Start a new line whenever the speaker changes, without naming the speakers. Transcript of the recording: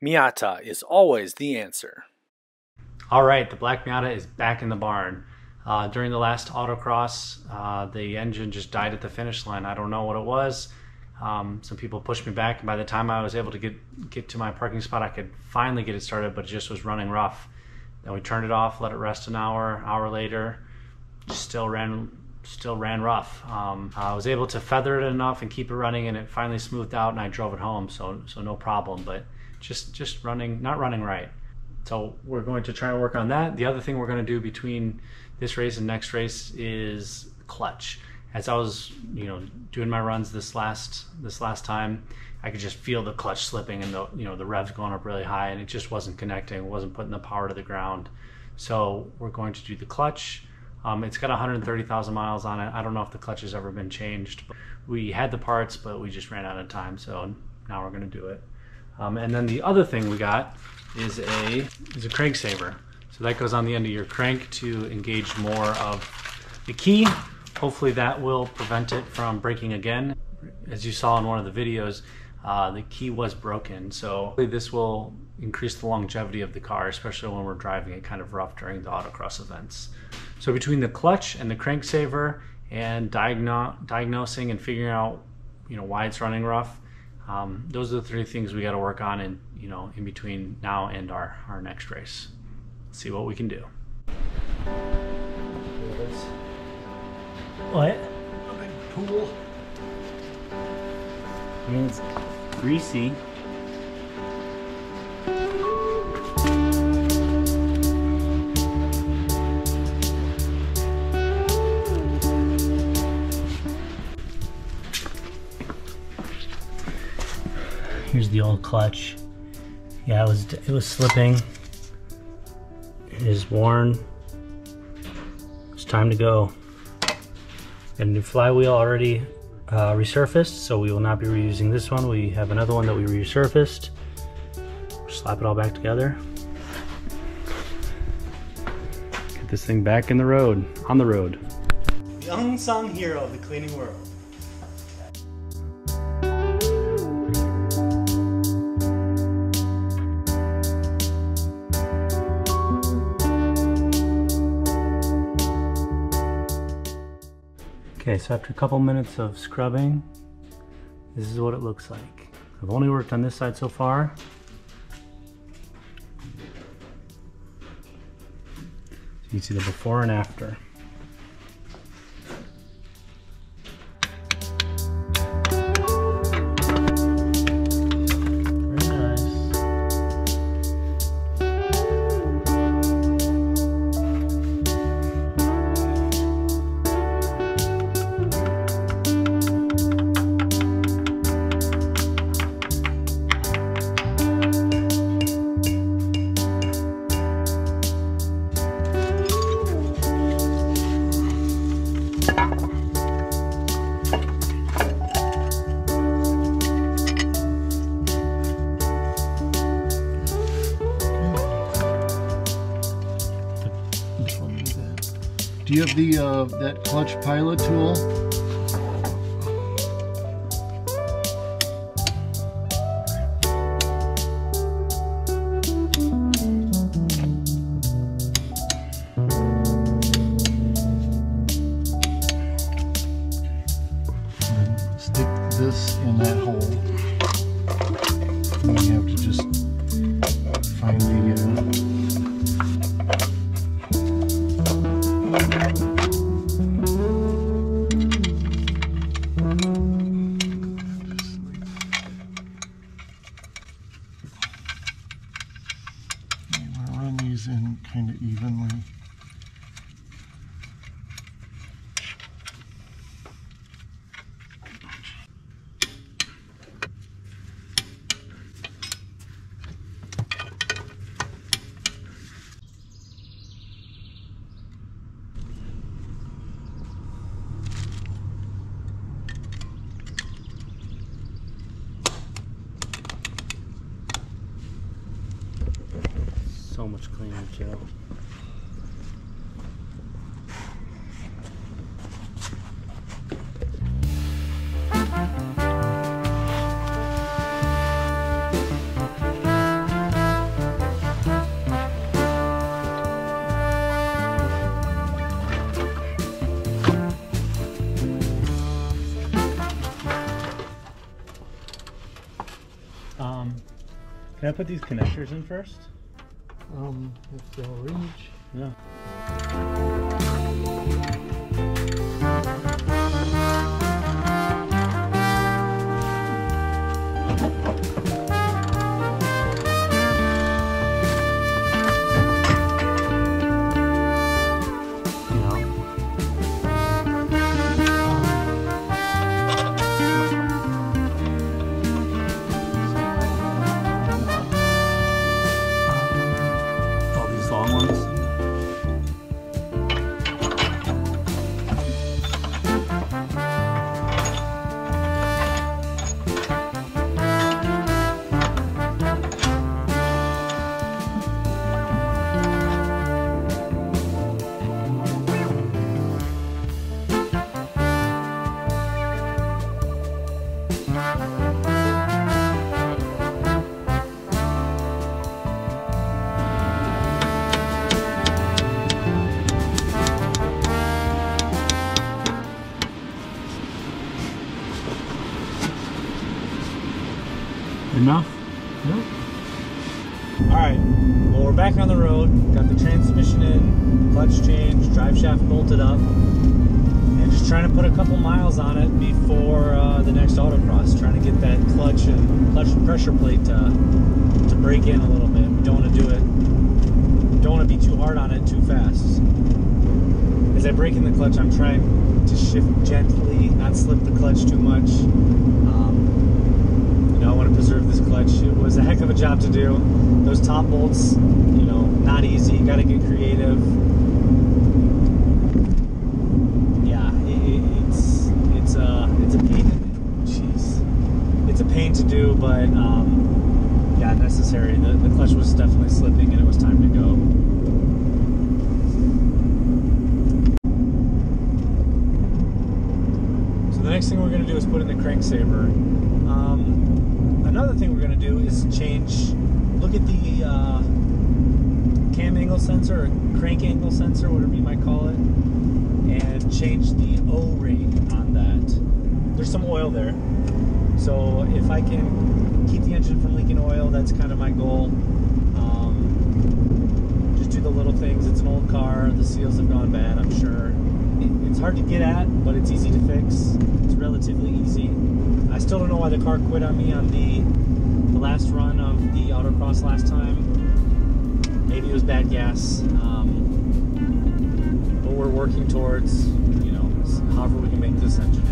Miata is always the answer.
All right, the black Miata is back in the barn. During the last autocross, the engine just died at the finish line. I don't know what it was. Some people pushed me back, and by the time I was able to get to my parking spot, I could finally get it started, but it just was running rough. Then we turned it off, let it rest an hour later, still ran rough. I was able to feather it enough and keep it running, and it finally smoothed out, and I drove it home, so no problem, but just not running right. So we're going to try and work on that. The other thing we're going to do between this race and next race is clutch. As I was, doing my runs this last time, I could just feel the clutch slipping and the revs going up really high, and it just wasn't connecting. It wasn't putting the power to the ground. So we're going to do the clutch. It's got 130,000 miles on it. I don't know if the clutch has ever been changed. We had the parts, but we just ran out of time. So now we're going to do it. And then the other thing we got is a crank saver. So that goes on the end of your crank to engage more of the key. Hopefully that will prevent it from breaking again. As you saw in one of the videos, the key was broken. So this will increase the longevity of the car, especially when we're driving it kind of rough during the autocross events. So between the clutch and the crank saver and diagnosing and figuring out why it's running rough, those are the three things we got to work on in between now and our next race. Let's see what we can do. What?
A big pool.
I mean, it's greasy. Here's the old clutch. Yeah, it was slipping. It is worn. It's time to go. Got a new flywheel already resurfaced, so we will not be reusing this one. We have another one that we resurfaced. Slap it all back together. Get this thing back on the road. The unsung hero of the cleaning world. Okay, so after a couple minutes of scrubbing, this is what it looks like. I've only worked on this side so far. So you can see the before and after.
Do you have the that clutch pilot tool? And stick this in that hole. And you have to just find the in kind of evenly.
So much cleaner, Joe. Can I put these connectors in first?
If they'll reach.
Yeah.
Enough?
Nope. Alright, well we're back on the road, got the transmission in, clutch changed, drive shaft bolted up, and just trying to put a couple miles on it before the next autocross, trying to get that clutch and pressure plate to break in a little bit. We don't want to do it, don't want to be too hard on it too fast. As I break in the clutch, I'm trying to shift gently, not slip the clutch too much. I want to preserve this clutch. It was a heck of a job to do. Those top bolts, you know, not easy. You got to get creative. Yeah, it's a pain. Jeez, it's a pain to do, but yeah, necessary. The clutch was definitely slipping, and it was time to go. So the next thing we're going to do is put in the crank saver. Another thing we're going to do is look at the cam angle sensor, or crank angle sensor, whatever you might call it, and change the O-ring on that. There's some oil there, so if I can keep the engine from leaking oil, that's kind of my goal. Just do the little things. It's an old car, the seals have gone bad, I'm sure. It's hard to get at, but it's easy to fix. It's relatively easy. I still don't know why the car quit on me on the last run of the Autocross last time. Maybe it was bad gas. But we're working towards, you know, however we can make this engine